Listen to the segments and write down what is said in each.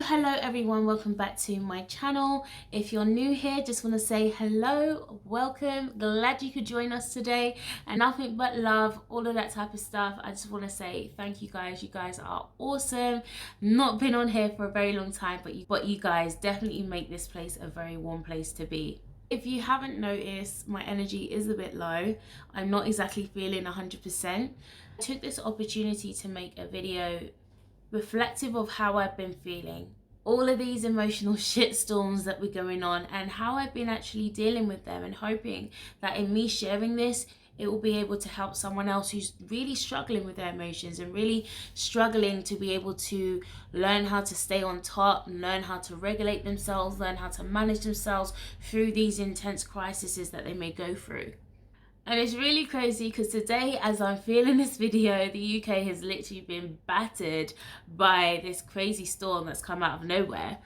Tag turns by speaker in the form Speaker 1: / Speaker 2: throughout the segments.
Speaker 1: Hello everyone, welcome back to my channel. If you're new here, just want to say hello, welcome, glad you could join us today, and nothing but love, all of that type of stuff. I just want to say thank you guys are awesome. Not been on here for a very long time, but you guys definitely make this place a very warm place to be. If you haven't noticed, my energy is a bit low. I'm not exactly feeling 100%. I took this opportunity to make a video reflective of how I've been feeling, all of these emotional shitstorms that were going on, and how I've been actually dealing with them, and hoping that in me sharing this, it will be able to help someone else who's really struggling with their emotions and really struggling to be able to learn how to stay on top, learn how to regulate themselves, learn how to manage themselves through these intense crises that they may go through. And it's really crazy because today, as I'm filming this video, the UK has literally been battered by this crazy storm that's come out of nowhere.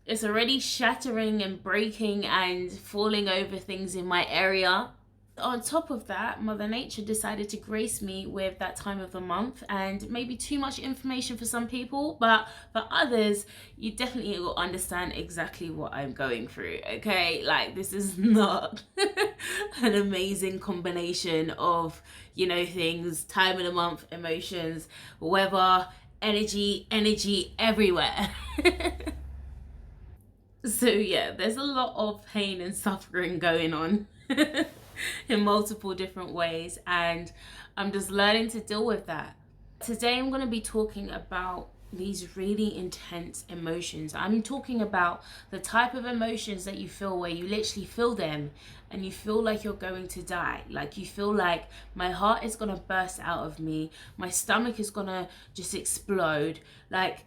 Speaker 1: It's already shattering and breaking and falling over things in my area. On top of that, Mother Nature decided to grace me with that time of the month, and maybe too much information for some people, but for others, you definitely will understand exactly what I'm going through, okay? Like, this is not an amazing combination of, you know, things, time of the month, emotions, weather, energy everywhere. So yeah, there's a lot of pain and suffering going on. In multiple different ways, and I'm just learning to deal with that. Today I'm going to be talking about these really intense emotions. I'm talking about the type of emotions that you feel where you literally feel them and you feel like you're going to die. Like, you feel like my heart is going to burst out of me, my stomach is going to just explode. Like,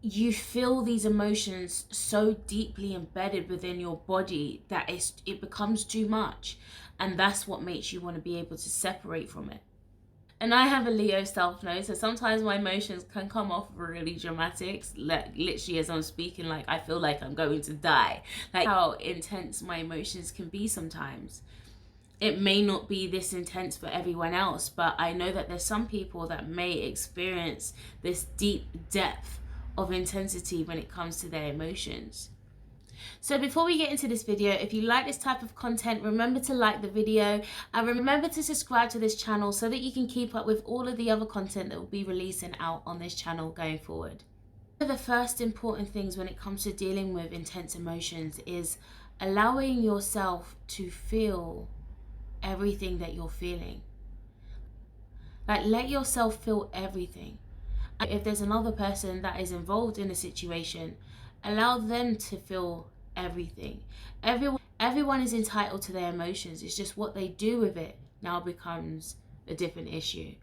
Speaker 1: you feel these emotions so deeply embedded within your body that it becomes too much, and that's what makes you want to be able to separate from it. And I have a Leo self node, so sometimes my emotions can come off really dramatic, like literally as I'm speaking, like I feel like I'm going to die. Like how intense my emotions can be sometimes. It may not be this intense for everyone else, but I know that there's some people that may experience this deep depth of intensity when it comes to their emotions. So before we get into this video, if you like this type of content, remember to like the video and remember to subscribe to this channel so that you can keep up with all of the other content that will be releasing out on this channel going forward. One of the first important things when it comes to dealing with intense emotions is allowing yourself to feel everything that you're feeling. Like, let yourself feel everything. If there's another person that is involved in a situation, allow them to feel everything. Everyone is entitled to their emotions. It's just what they do with it now becomes a different issue.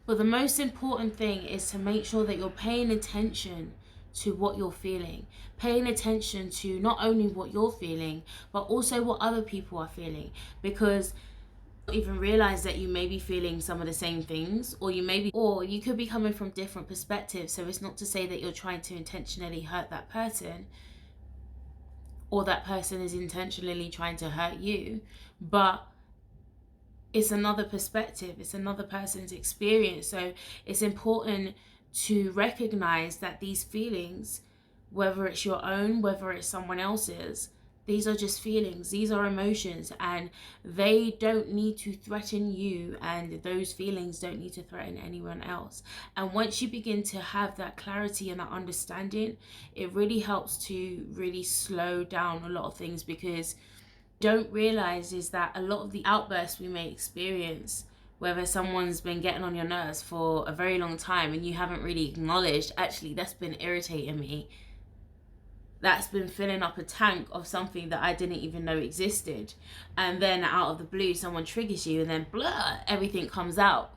Speaker 1: But the most important thing is to make sure that you're paying attention to what you're feeling, paying attention to not only what you're feeling, but also what other people are feeling, because even realize that you may be feeling some of the same things, or you could be coming from different perspectives. So it's not to say that you're trying to intentionally hurt that person, or that person is intentionally trying to hurt you, but it's another perspective, it's another person's experience. So it's important to recognize that these feelings, whether it's your own, whether it's someone else's, these are just feelings, these are emotions, and they don't need to threaten you, and those feelings don't need to threaten anyone else. And once you begin to have that clarity and that understanding, it really helps to really slow down a lot of things, because don't realize is that a lot of the outbursts we may experience, whether someone's been getting on your nerves for a very long time and you haven't really acknowledged, actually that's been irritating me, that's been filling up a tank of something that I didn't even know existed, and then out of the blue someone triggers you and then blah, everything comes out.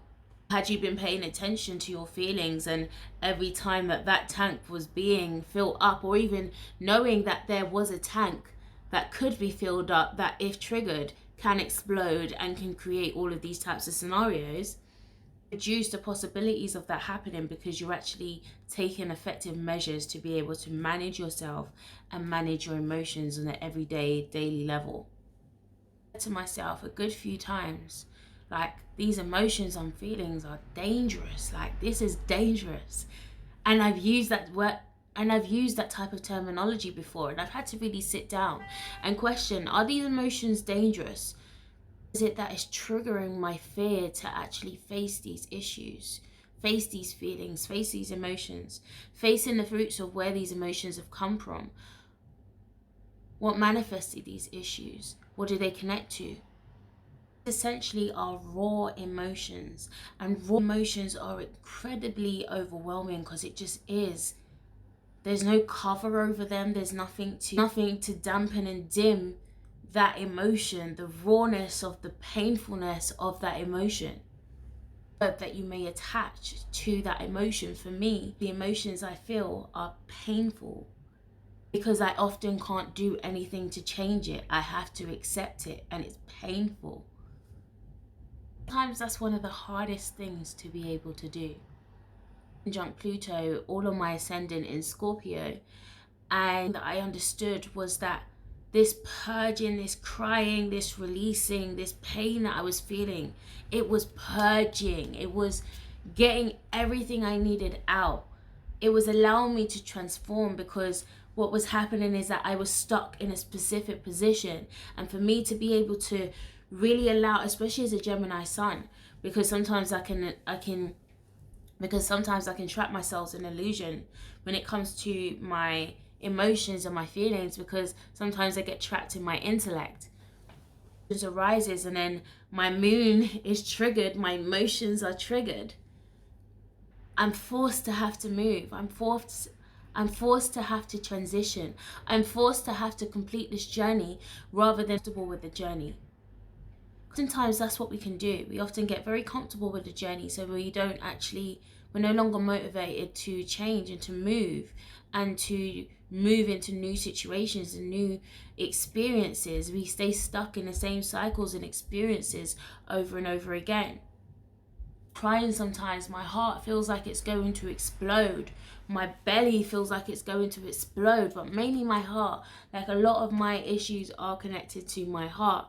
Speaker 1: Had you been paying attention to your feelings, and every time that tank was being filled up, or even knowing that there was a tank that could be filled up, that if triggered can explode and can create all of these types of scenarios, reduce the possibilities of that happening, because you're actually taking effective measures to be able to manage yourself and manage your emotions on an everyday, daily level. I said to myself a good few times, like, these emotions and feelings are dangerous. Like, this is dangerous. And I've used that word And I've used that type of terminology before, and I've had to really sit down and question, are these emotions dangerous? Is it that is triggering my fear to actually face these issues, face these feelings, face these emotions, facing the roots of where these emotions have come from? What manifested these issues? What do they connect to? Essentially are raw emotions, and raw emotions are incredibly overwhelming because it just is. There's no cover over them. There's nothing to dampen and dim that emotion, the rawness of the painfulness of that emotion that you may attach to that emotion. For me, the emotions I feel are painful because I often can't do anything to change it. I have to accept it, and it's painful. Sometimes that's one of the hardest things to be able to do. Conjunct Pluto, all of my ascendant in Scorpio, and I understood was that this purging, this crying, this releasing, this pain that I was feeling, it was purging. It was getting everything I needed out. It was allowing me to transform, because what was happening is that I was stuck in a specific position. And for me to be able to really allow, especially as a Gemini sun, because sometimes I can trap myself in illusion when it comes to my emotions and my feelings, because sometimes I get trapped in my intellect. It arises, and then my moon is triggered, my emotions are triggered. I'm forced to have to move. I'm forced to have to transition. I'm forced to have to complete this journey rather than comfortable with the journey. Oftentimes that's what we can do. We often get very comfortable with the journey, so we're no longer motivated to change and to move into new situations and new experiences. We stay stuck in the same cycles and experiences over and over again. Crying sometimes, my heart feels like it's going to explode. My belly feels like it's going to explode, but mainly my heart. Like, a lot of my issues are connected to my heart.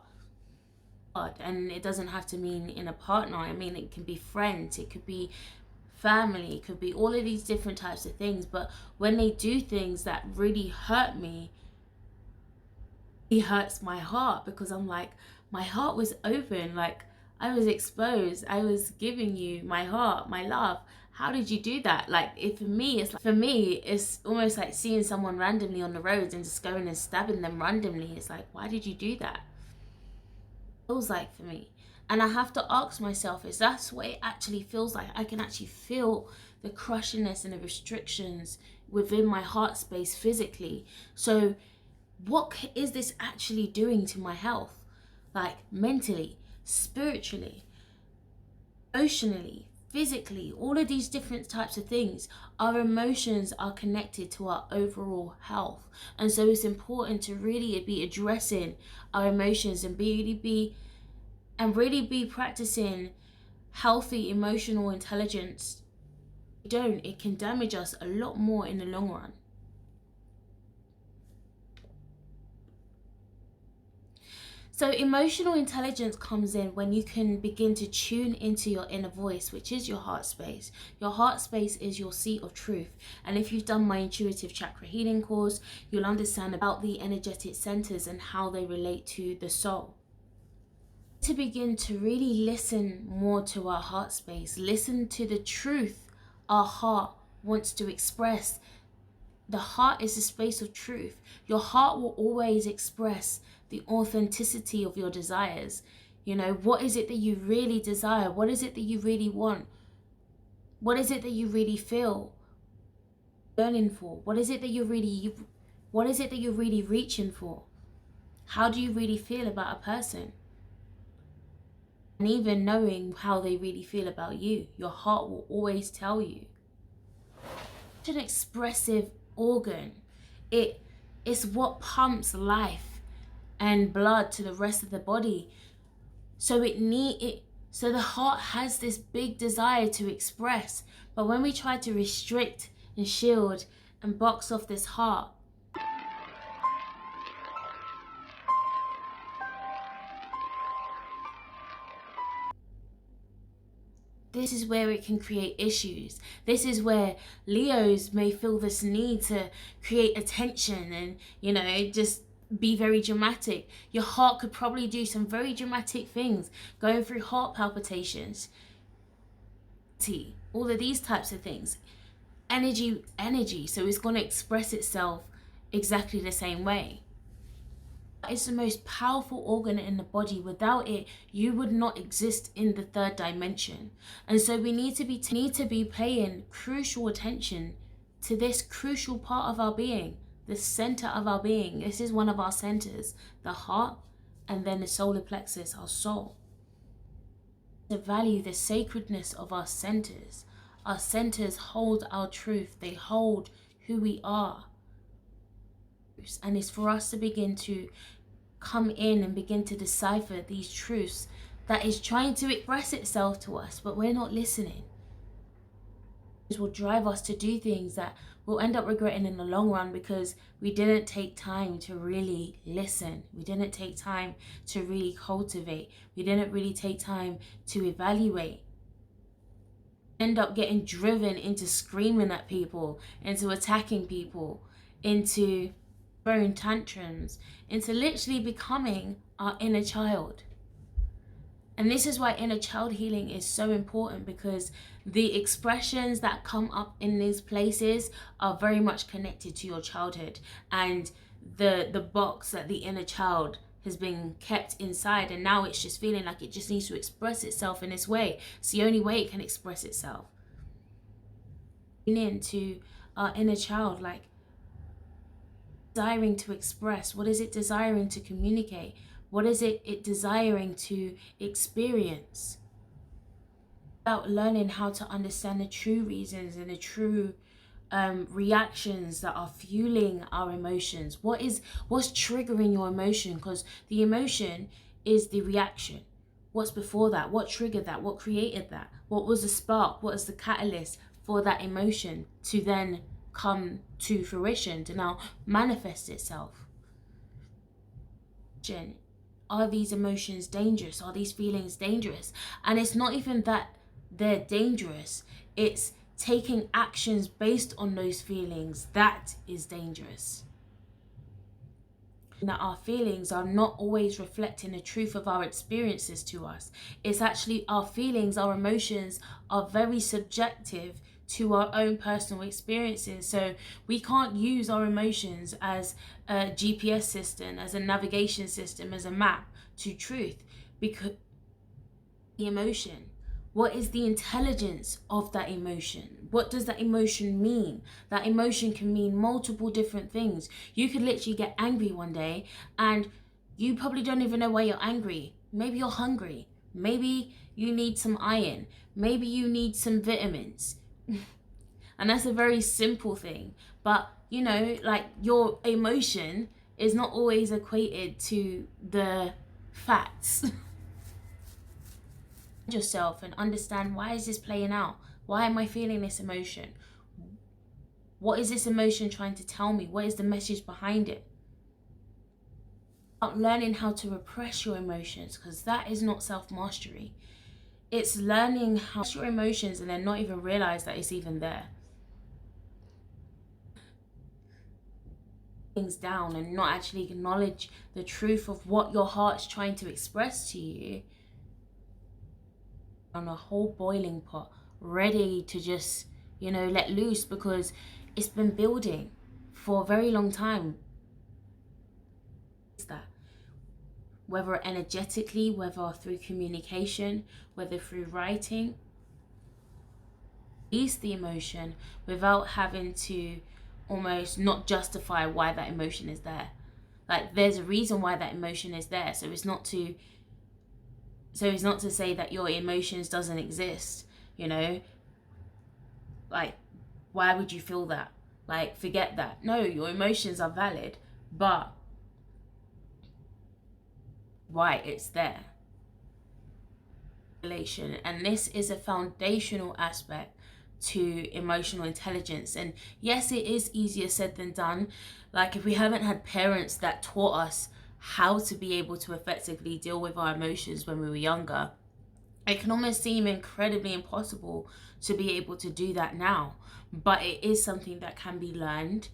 Speaker 1: And it doesn't have to mean in a partner. I mean, it can be friends, it could be family, it could be all of these different types of things. But when they do things that really hurt me, it hurts my heart, because I'm like, my heart was open, like I was exposed, I was giving you my heart, my love. How did you do that? Like, for me it's almost like seeing someone randomly on the roads and just going and stabbing them randomly. It's like, why did you do that? Feels like for me. And I have to ask myself, is that's what it actually feels like? I can actually feel the crushing-ness and the restrictions within my heart space physically. So what is this actually doing to my health? Like, mentally, spiritually, emotionally, physically, all of these different types of things. Our emotions are connected to our overall health, and so it's important to really be addressing our emotions and really be practicing healthy emotional intelligence. If we don't, it can damage us a lot more in the long run. So emotional intelligence comes in when you can begin to tune into your inner voice, which is your heart space. Your heart space is your seat of truth. And if you've done my intuitive chakra healing course, you'll understand about the energetic centers and how they relate to the soul. To begin to really listen more to our heart space, listen to the truth our heart wants to express. The heart is a space of truth. Your heart will always express the authenticity of your desires. You know, what is it that you really desire? What is it that you really want? What is it that you really feel yearning for? What is it that you're really reaching for? How do you really feel about a person? And even knowing how they really feel about you, your heart will always tell you. It's an expressive organ. It's what pumps life and blood to the rest of the body. So the heart has this big desire to express, but when we try to restrict and shield and box off this heart, This is where it can create issues. This is where Leos may feel this need to create attention and, just be very dramatic. Your heart could probably do some very dramatic things, going through heart palpitations, all of these types of things. Energy. So it's going to express itself exactly the same way. It's the most powerful organ in the body. Without it, you would not exist in the third dimension. And so we need to be paying crucial attention to this crucial part of our being, the center of our being. This is one of our centers, the heart, and then the solar plexus, our soul. To value the sacredness of our centers. Our centers hold our truth. They hold who we are. And it's for us to begin to come in and begin to decipher these truths that is trying to express itself to us, but we're not listening. This will drive us to do things that we'll end up regretting in the long run because we didn't take time to really listen. We didn't take time to really cultivate. We didn't really take time to evaluate. End up getting driven into screaming at people, into attacking people, into throwing tantrums, into literally becoming our inner child. And this is why inner child healing is so important, because the expressions that come up in these places are very much connected to your childhood and the box that the inner child has been kept inside, and now it's just feeling like it just needs to express itself in this way. It's the only way it can express itself. Into our inner child, like desiring to express. What is it desiring to communicate? What is it desiring to experience? About learning how to understand the true reasons and the true reactions that are fueling our emotions. What's triggering your emotion? Because the emotion is the reaction. What's before that? What triggered that? What created that? What was the spark? What is the catalyst for that emotion to then come to fruition, to now manifest itself? Are these emotions dangerous? Are these feelings dangerous? And it's not even that they're dangerous, it's taking actions based on those feelings that is dangerous. That our feelings are not always reflecting the truth of our experiences to us. It's actually our feelings, our emotions are very subjective to our own personal experiences. So we can't use our emotions as a GPS system, as a navigation system, as a map to truth, because the emotion, what is the intelligence of that emotion? What does that emotion mean? That emotion can mean multiple different things. You could literally get angry one day and you probably don't even know why you're angry. Maybe you're hungry. Maybe you need some iron. Maybe you need some vitamins. And that's a very simple thing, but like your emotion is not always equated to the facts. Yourself and understand, why is this playing out? Why am I feeling this emotion? What is this emotion trying to tell me? What is the message behind it? About learning how to repress your emotions, because that is not self-mastery. It's learning how to your emotions and then not even realize that it's even there. Things down and not actually acknowledge the truth of what your heart's trying to express to you. On a whole boiling pot, ready to just, let loose, because it's been building for a very long time. It's that. Whether energetically, whether through communication, whether through writing, release the emotion without having to almost not justify why that emotion is there. Like, there's a reason why that emotion is there. So it's not to say that your emotions doesn't exist, like, why would you feel that? Like, forget that. No, your emotions are valid, but why it's there. And this is a foundational aspect to emotional intelligence. And yes, it is easier said than done. Like, if we haven't had parents that taught us how to be able to effectively deal with our emotions when we were younger, It can almost seem incredibly impossible to be able to do that now, but it is something that can be learned,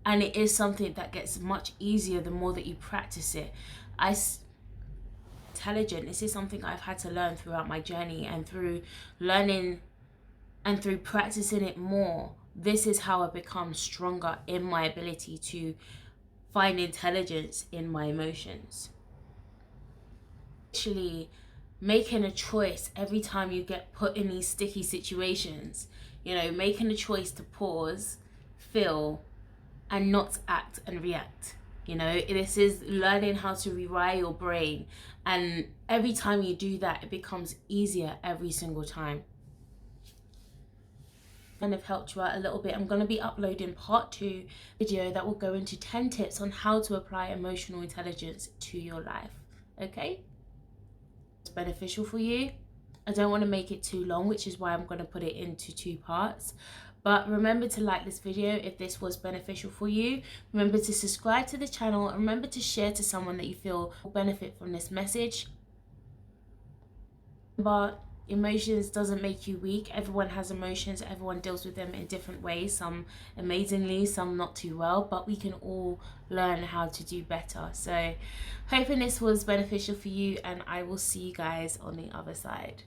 Speaker 1: and it is something that gets much easier the more that you practice it. Intelligent, this is something I've had to learn throughout my journey, and through learning and through practicing it more, this is how I become stronger in my ability to find intelligence in my emotions. Actually making a choice every time you get put in these sticky situations, making a choice to pause, feel, and not act and react. This is learning how to rewire your brain, and every time you do that, it becomes easier every single time. Kind of helped you out a little bit. I'm going to be uploading part 2 video that will go into 10 tips on how to apply emotional intelligence to your life. Okay, it's beneficial for you. I don't want to make it too long, which is why I'm going to put it into 2 parts. But remember to like this video if this was beneficial for you. Remember to subscribe to the channel, and remember to share to someone that you feel will benefit from this message. But emotions doesn't make you weak. Everyone has emotions, everyone deals with them in different ways, some amazingly, some not too well, but we can all learn how to do better. So hoping this was beneficial for you, and I will see you guys on the other side.